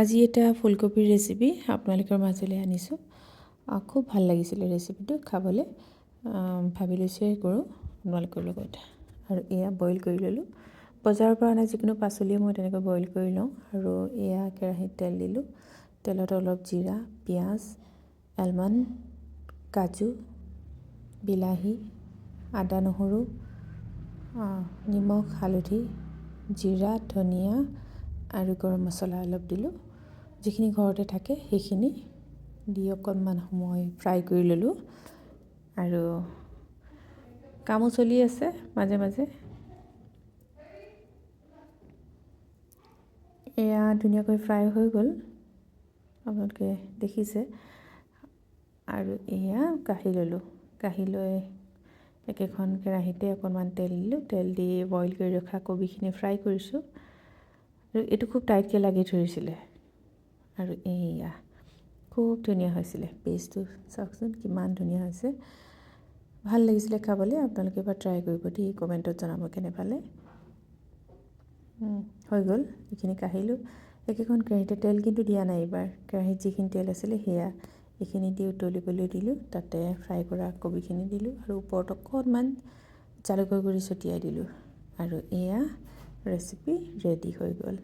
আজি এটা ফুলকবিৰ ৰেচিপি আপোনালোকৰ মাজলৈ আনিছোঁ। খুব ভাল লাগিছিলে ৰেচিপিটো খাবলৈ। ভাবিলোঁ শ্বেয়াৰ কৰোঁ আপোনালোকৰ লগত। আৰু এয়া বইল কৰি ল'লোঁ। বজাৰৰ পৰা অনা যিকোনো পাচলিয়ে মই তেনেকৈ বইল কৰি লওঁ। আৰু এয়া কেৰাহীত তেল দিলোঁ। তেলত অলপ জিৰা, পিঁয়াজ, আলমণ্ড, কাজু, বিলাহী, আদা, নহৰু, নিমখ, হালধি, জিৰা, ধনিয়া আৰু গৰম মছলা অলপ দিলোঁ। যিখিনি ঘৰতে থাকে সেইখিনি দি অকণমান সময় ফ্ৰাই কৰি ল'লোঁ। আৰু কামো চলি আছে মাজে মাজে। এয়া ধুনীয়াকৈ ফ্ৰাই হৈ গ'ল, আপোনালোকে দেখিছে। আৰু এয়া কাঢ়ি ল'লোঁ। কাঢ়ি লৈ একেখন কেৰাহীতে অকণমান তেল দিলোঁ। তেল দি বইল কৰি ৰখা কবিখিনি ফ্ৰাই কৰিছোঁ। আৰু এইটো খুব টাইটকৈ লাগি ধৰিছিলে। আৰু এয়া খুব ধুনীয়া হৈছিলে। পেষ্টটো চাওকচোন কিমান ধুনীয়া হৈছে। ভাল লাগিছিলে খাবলৈ। আপোনালোকে এবাৰ ট্ৰাই কৰিব দেই, কমেণ্টত জনাব কেনে পালে। হৈ গ'ল, এইখিনি কাঢ়িলোঁ। একেখন কেৰাহীতে তেল কিন্তু দিয়া নাই এইবাৰ। কেৰাহীত যিখিনি তেল আছিলে সেয়া এইখিনি দি উতলিবলৈ দিলোঁ। তাতে ফ্ৰাই কৰা কবিখিনি দিলোঁ আৰু ওপৰত অকণমান জালুকৰ গুড়ি ছটিয়াই দিলোঁ। আৰু এয়া ৰেচিপি ৰেডি হৈ গ'ল।